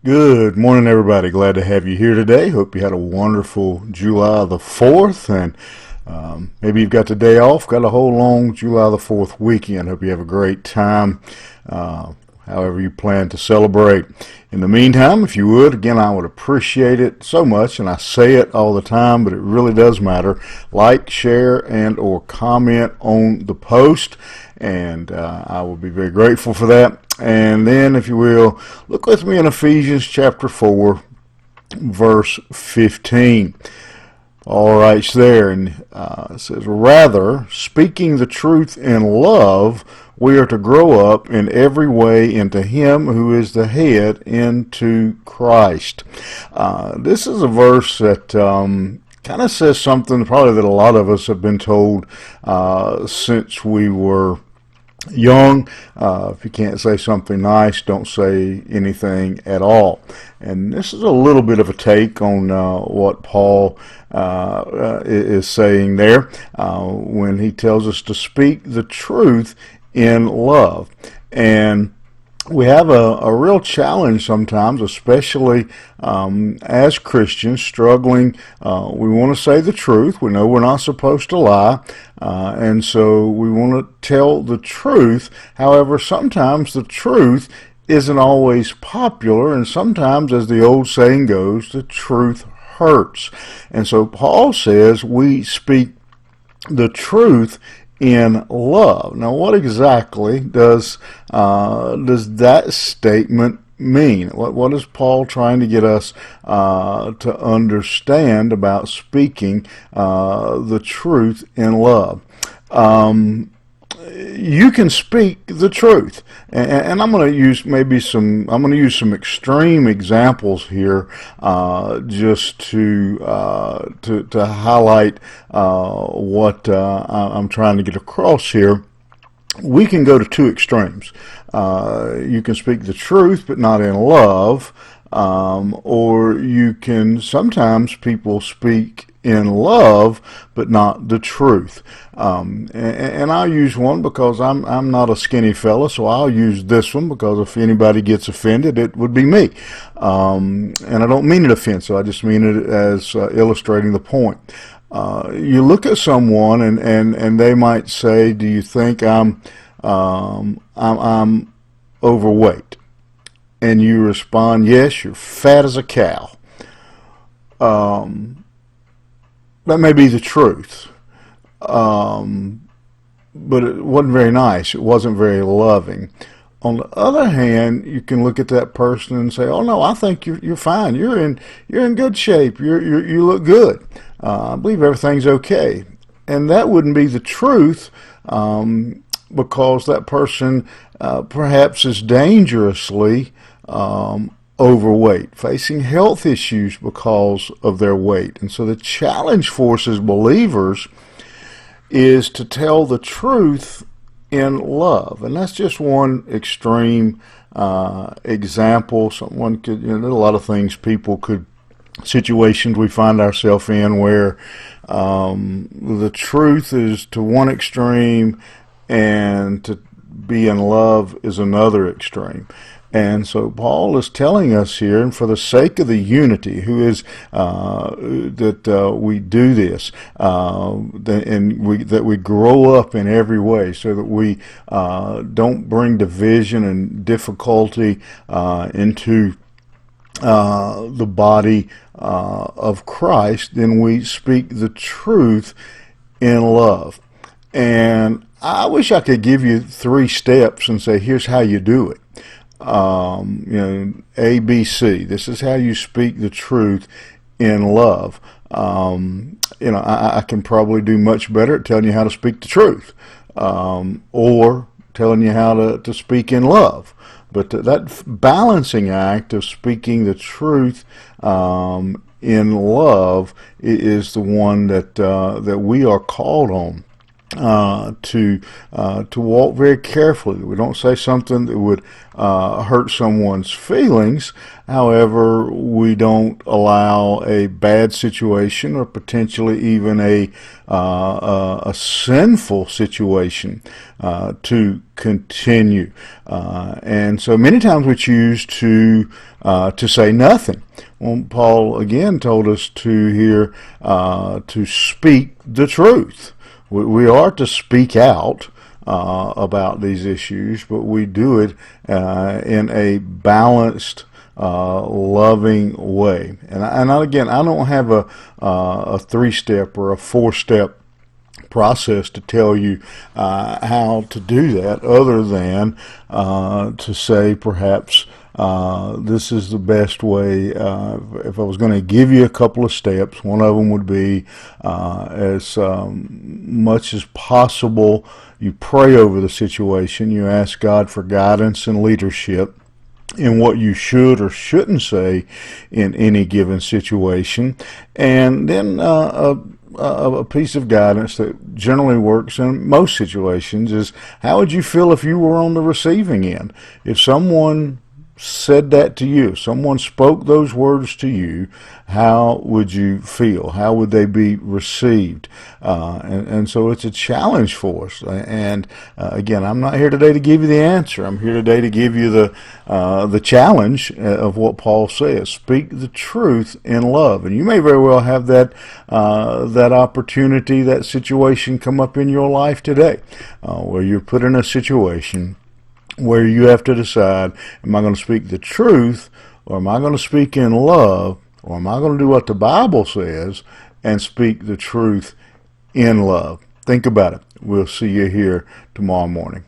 Good morning, everybody. Glad to have you here today. Hope you had a wonderful July the 4th, and maybe you've got the day off, got a whole long July the 4th weekend. Hope you have a great time, uh, however you plan to celebrate. In the meantime, if you would, again, I would appreciate it so much, and I say it all the time, but it really does matter. Like, share, and or comment on the post, and I will be very grateful for that. And then, if you will, look with me in Ephesians chapter 4, verse 15. All right, it's there, and it says, "Rather, speaking the truth in love, we are to grow up in every way into Him who is the head, into Christ." This is a verse that kind of says something probably that a lot of us have been told since we were young. If you can't say something nice, don't say anything at all. And this is a little bit of a take on what Paul is saying there when he tells us to speak the truth in love. And we have a real challenge sometimes, especially as Christians struggling. We want to say the truth. We know we're not supposed to lie. And so we want to tell the truth. However, sometimes the truth isn't always popular. And sometimes, as the old saying goes, the truth hurts. And so Paul says we speak the truth in love. Now, what exactly does that statement mean? What is Paul trying to get us to understand about speaking the truth in love? You can speak the truth, and I'm going to use some extreme examples here, just to highlight what I'm trying to get across here. We can go to two extremes. You can speak the truth, but not in love, or you can, sometimes people speak in love, but not the truth. And I'll use one because I'm not a skinny fella, so I'll use this one because if anybody gets offended, it would be me. And I don't mean it offensive. I just mean it as illustrating the point. You look at someone and they might say, "Do you think I'm overweight?" And you respond, "Yes, you're fat as a cow." That may be the truth, but it wasn't very nice. It wasn't very loving. On the other hand, you can look at that person and say, "Oh no, I think you're fine. You're in good shape. You look good. I believe everything's okay." And that wouldn't be the truth, because that person perhaps is dangerously overweight, facing health issues because of their weight. And so the challenge for us as believers is to tell the truth in love. And that's just one extreme example. Someone could, there's a lot of things people could, situations we find ourselves in where the truth is to one extreme and to be in love is another extreme. And so Paul is telling us here, and for the sake of the unity, who is that we do this, that we grow up in every way, so that we don't bring division and difficulty into the body of Christ. Then we speak the truth in love. And I wish I could give you 3 steps and say, here's how you do it. A, B, C. This is how you speak the truth in love. I can probably do much better at telling you how to speak the truth, or telling you how to speak in love. But that balancing act of speaking the truth in love is the one that we are called on to walk very carefully. We don't say something that would hurt someone's feelings. However, we don't allow a bad situation or potentially even a sinful situation to continue. And so many times we choose to say nothing. Well, Paul again told us to here to speak the truth. We are to speak out about these issues, but we do it in a balanced, loving way. And again, I don't have a 3-step or a 4-step process to tell you how to do that, other than to say perhaps this is the best way. If I was going to give you a couple of steps, one of them would be as much as possible, you pray over the situation, you ask God for guidance and leadership in what you should or shouldn't say in any given situation. And then a piece of guidance that generally works in most situations is, how would you feel if you were on the receiving end? If someone said that to you, if someone spoke those words to you, how would you feel? How would they be received? And so it's a challenge for us. And again, I'm not here today to give you the answer. I'm here today to give you the challenge of what Paul says. Speak the truth in love. And you may very well have that opportunity, that situation come up in your life today, where you're put in a situation where you have to decide, am I going to speak the truth, or am I going to speak in love, or am I going to do what the Bible says and speak the truth in love? Think about it. We'll see you here tomorrow morning.